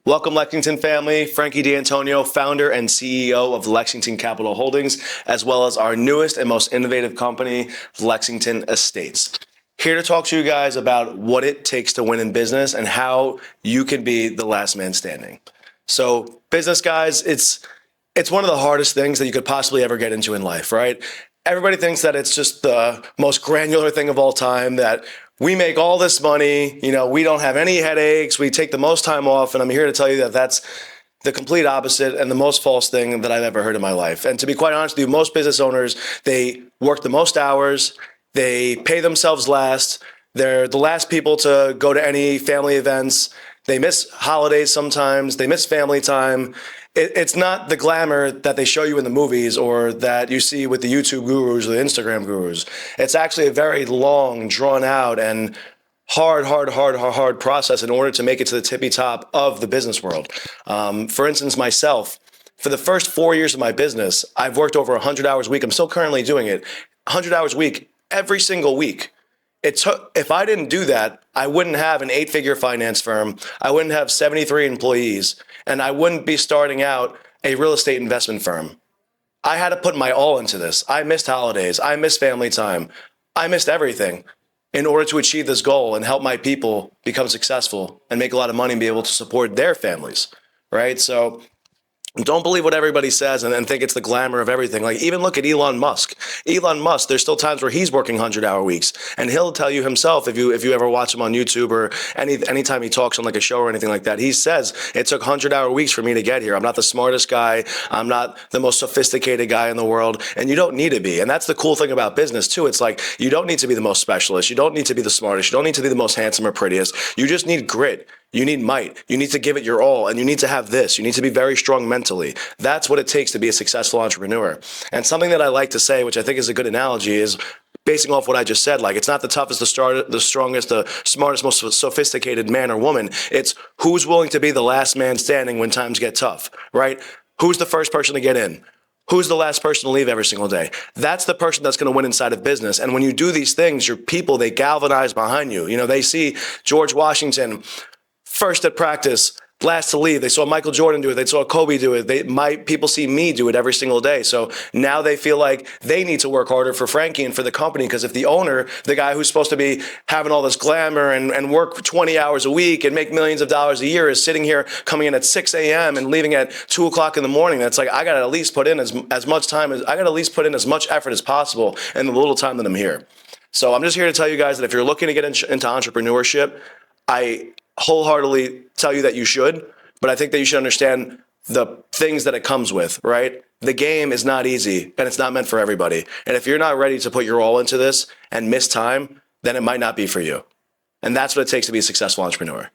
Welcome, Lexington family. Frankie DiAntonio, founder and CEO of Lexington Capital Holdings, as well as our newest and most innovative company, Lexington Estates. Here to talk to you guys about what it takes to win in business and how you can be the last man standing. So, business guys, it's one of the hardest things that you could possibly ever get into in life, right? Everybody thinks that it's just the most granular thing of all time, that we make all this money, we don't have any headaches, we take the most time off, and I'm here to tell you that that's the complete opposite and the most false thing that I've ever heard in my life. And to be quite honest with you, most business owners, they work the most hours, they pay themselves last, they're the last people to go to any family events, they miss holidays sometimes, they miss family time. It's not the glamour that they show you in the movies or that you see with the YouTube gurus or the Instagram gurus. It's actually a very long, drawn out, and hard process in order to make it to the tippy top of the business world. For instance, myself, for the first 4 years of my business, I've worked over 100 hours a week. I'm still currently doing it, 100 hours a week, every single week. If I didn't do that, I wouldn't have an 8-figure finance firm. I wouldn't have 73 employees, and I wouldn't be starting out a real estate investment firm. I had to put my all into this. I missed holidays. I missed family time. I missed everything in order to achieve this goal and help my people become successful and make a lot of money and be able to support their families, right? So don't believe what everybody says and think it's the glamour of everything. Like, even look at Elon Musk. Elon Musk, there's still times where he's working 100-hour weeks, and he'll tell you himself, if you ever watch him on YouTube or anytime he talks on like a show or anything like that, he says it took 100-hour weeks for me to get here. I'm not the smartest guy. I'm not the most sophisticated guy in the world, and you don't need to be. And that's the cool thing about business too. It's like, you don't need to be the most specialist. You don't need to be the smartest. You don't need to be the most handsome or prettiest. You just need grit. You need might. You need to give it your all, and you need to have this. You need to be very strong mentally. That's what it takes to be a successful entrepreneur. And something that I like to say, which I think is a good analogy, is basing off what I just said. Like, it's not the toughest, the strongest, the smartest, most sophisticated man or woman. It's who's willing to be the last man standing when times get tough, right? Who's the first person to get in? Who's the last person to leave every single day? That's the person that's going to win inside of business. And when you do these things, your people, they galvanize behind you. They see George Washington first at practice, last to leave. They saw Michael Jordan do it. They saw Kobe do it. People see me do it every single day. So now they feel like they need to work harder for Frankie and for the company, because if the owner, the guy who's supposed to be having all this glamour and work 20 hours a week and make millions of dollars a year, is sitting here coming in at 6 a.m. and leaving at 2 o'clock in the morning, that's like, I got to at least put in as much time as I got to at least put in as much effort as possible in the little time that I'm here. So I'm just here to tell you guys that if you're looking to get into entrepreneurship, I wholeheartedly tell you that you should, but I think that you should understand the things that it comes with, right? The game is not easy, and it's not meant for everybody. And if you're not ready to put your all into this and miss time, then it might not be for you. And that's what it takes to be a successful entrepreneur.